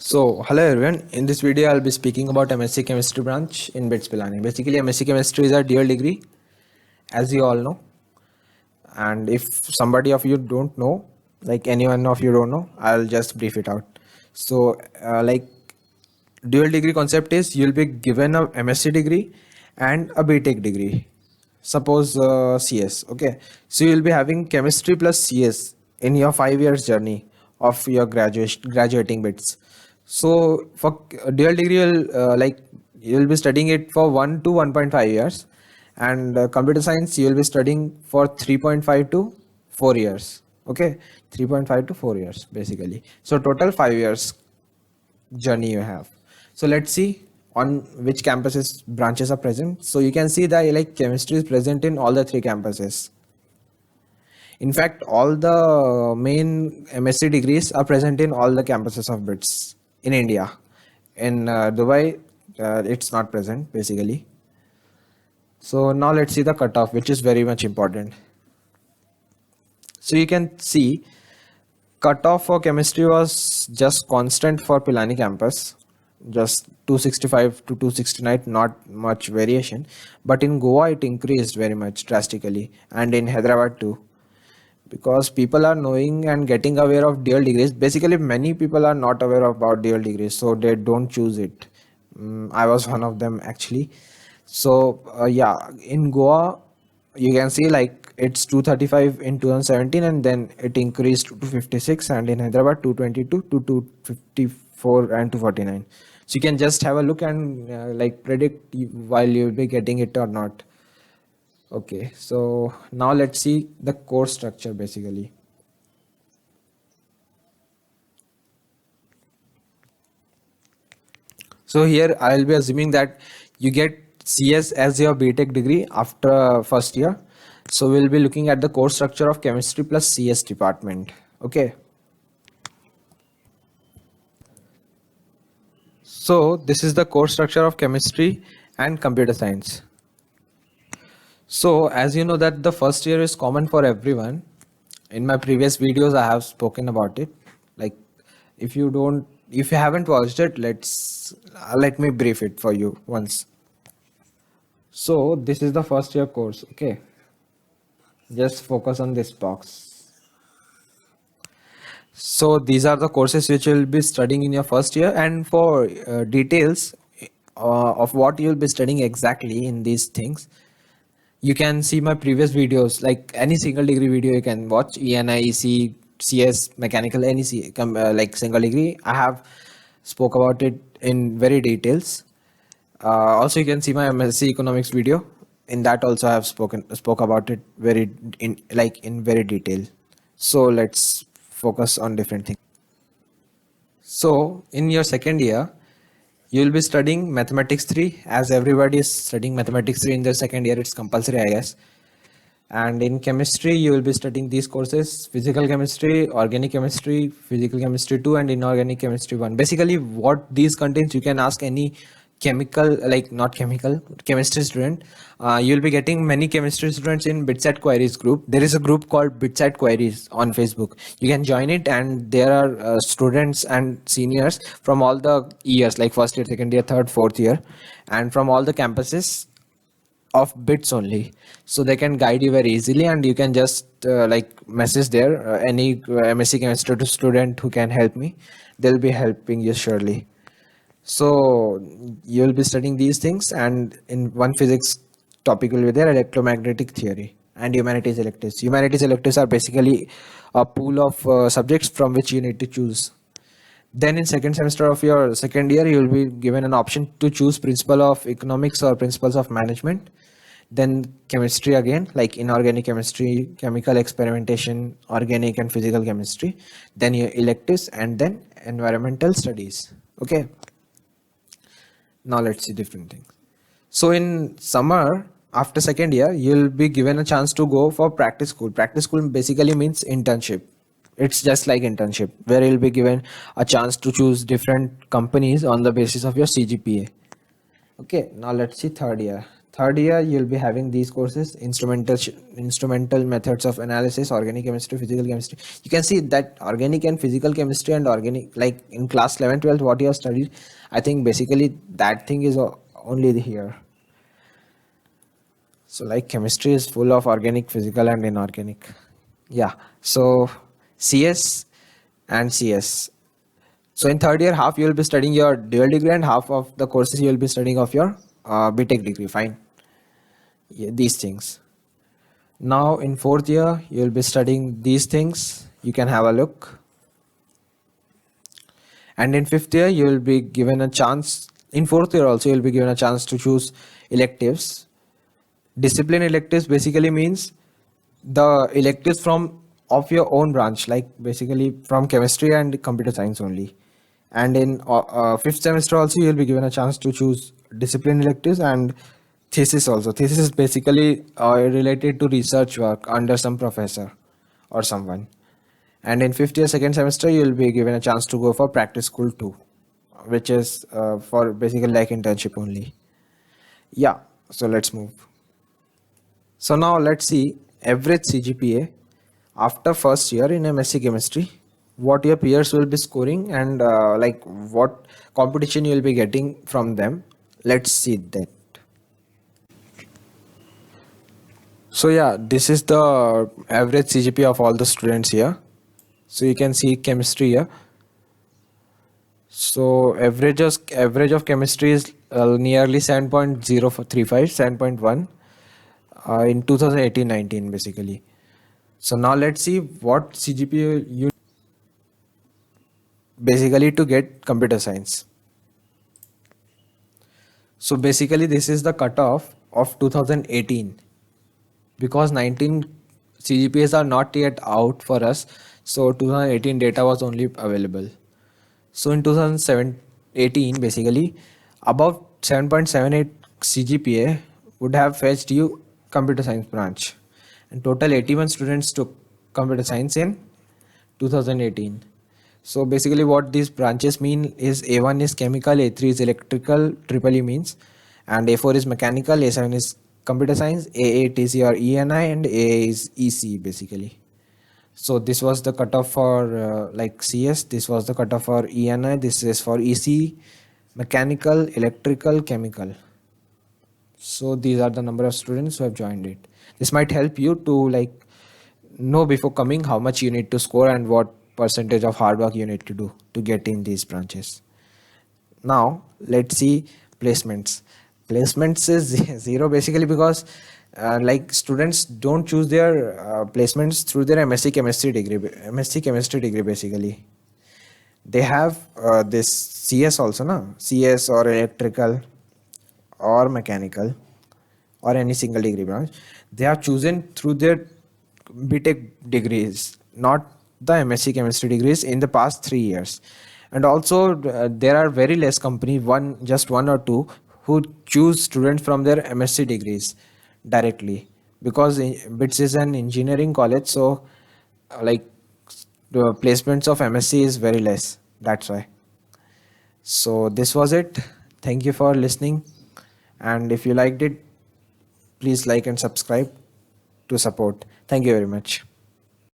So, hello everyone. In this video, I'll be speaking about MSc Chemistry branch in BITS Pilani. Basically, MSc Chemistry is a dual degree, as you all know. And if somebody of you don't know, like anyone of you don't know, I'll just brief it out. So, dual degree concept is you'll be given a MSc degree and a BTech degree. Suppose CS, okay. So you'll be having chemistry plus CS in your 5 years journey of your graduating bits. So for dual degree, you'll be studying it for 1 to 1.5 years, and computer science you'll be studying for 3.5 to 4 years. Okay, 3.5 to 4 years basically. So total 5 years journey you have. So let's see on which campuses branches are present. So you can see that like chemistry is present in all the three campuses. In fact, all the main MSc degrees are present in all the campuses of BITS in India. In Dubai, it's not present basically. So now let's see the cutoff, which is very much important. So you can see cutoff for chemistry was just constant for Pilani campus, just 265 to 269, not much variation. But in Goa, it increased very much drastically, and in Hyderabad too, because people are knowing and getting aware of dual degrees. Basically, many people are not aware about dual degrees, so they don't choose it. I was one of them actually. So yeah, in Goa, you can see like it's 235 in 2017, and then it increased to 256, and in Hyderabad 222 to 254 and 249. So you can just have a look and like predict while you'll be getting it or not. Okay, so now let's see the course structure basically. So here I'll be assuming that you get CS as your BTech degree after first year. So we'll be looking at the course structure of chemistry plus CS department. Okay. So this is the course structure of chemistry and computer science. So as you know that the first year is common for everyone. In my previous videos, I have spoken about it. Like if you haven't watched it, let me brief it for you once. So this is the first year course. Okay. Just focus on this box. So these are the courses which you'll be studying in your first year, and for details of what you'll be studying exactly in these things, you can see my previous videos, like any single degree video you can watch, ENI, EC, CS, mechanical, any like single degree. I have spoke about it in very details. Also, you can see my MSc Economics video. In that also I have spoke about it in very detail. So let's focus on different things. So in your second year, you will be studying mathematics 3, as everybody is studying mathematics 3 in their second year. It's compulsory, I guess. And in chemistry, you will be studying these courses: physical chemistry, organic chemistry, physical chemistry 2, and inorganic chemistry 1. Basically, what these contains, you can ask any chemistry student. You'll be getting many chemistry students in BitSat Queries group. There is a group called BitSat Queries on Facebook. You can join it, and there are students and seniors from all the years, like first year, second year, third, fourth year, and from all the campuses of BITS only, so they can guide you very easily, and you can just message there any MSc chemistry student who can help me. They'll be helping you surely. So you'll be studying these things, and in one physics topic will be there, electromagnetic theory, and humanities electives. Humanities electives are basically a pool of subjects from which you need to choose. Then in second semester of your second year, you will be given an option to choose principle of economics or principles of management. Then chemistry again, like inorganic chemistry, chemical experimentation, organic and physical chemistry. Then your electives, and then environmental studies. Okay. Now let's see different things. So in summer, after second year, you'll be given a chance to go for practice school. Practice school basically means internship. It's just like internship, where you'll be given a chance to choose different companies on the basis of your CGPA. Okay, now let's see third year. Third year, you'll be having these courses: instrumental methods of analysis, organic chemistry, physical chemistry. You can see that organic and physical chemistry and organic, like in class 11, 12, what you have studied, I think basically that thing is only here. So like chemistry is full of organic, physical and inorganic. Yeah. So CS and CS. So in third year, half you will be studying your dual degree and half of the courses you will be studying of your BTech degree. Fine. Yeah, these things. Now in fourth year, you will be studying these things. You can have a look. And in fifth year, you will be given a chance. In fourth year also, you will be given a chance to choose electives. Discipline electives basically means the electives from of your own branch, like basically from chemistry and computer science only. And in fifth semester also, you will be given a chance to choose discipline electives and thesis also. Thesis is basically related to research work under some professor or someone. And in fifth year second semester, you will be given a chance to go for practice school too, which is for basically like internship only. Yeah, so let's move. So now let's see average CGPA after first year in MSc chemistry, what your peers will be scoring and like what competition you will be getting from them. Let's see that. So yeah, this is the average CGPA of all the students here. So you can see chemistry here. So average of chemistry is nearly 7.035, 7.1 in 2018-19 basically. So now let's see what CGPA you basically to get computer science. So basically this is the cutoff of 2018 because 19 CGPAs are not yet out for us. So 2018 data was only available. So in 2018 basically above 7.78 CGPA would have fetched you computer science branch, and total 81 students took computer science in 2018. So basically what these branches mean is A1 is chemical, A3 is electrical, triple E means, and A4 is mechanical, A7 is computer science, A8 is your ENI, and A is EC basically. So this was the cutoff for like CS, this was the cutoff for ENI, this is for EC, mechanical, electrical, chemical. So these are the number of students who have joined it. This might help you to like know before coming how much you need to score and what percentage of hard work you need to do to get in these branches. Now let's see placements. Placements is zero basically because like students don't choose their placements through their MSc chemistry degree basically. They have this CS also, no? CS or electrical or mechanical or any single degree branch. They are chosen through their BTech degrees, not the MSc chemistry degrees in the past 3 years. And also there are very less company, just one or two, who choose students from their MSc degrees directly because BITS is an engineering college, so like the placements of MSc is very less. That's why. So this was it. Thank you for listening. And if you liked it, please like and subscribe to support. Thank you very much.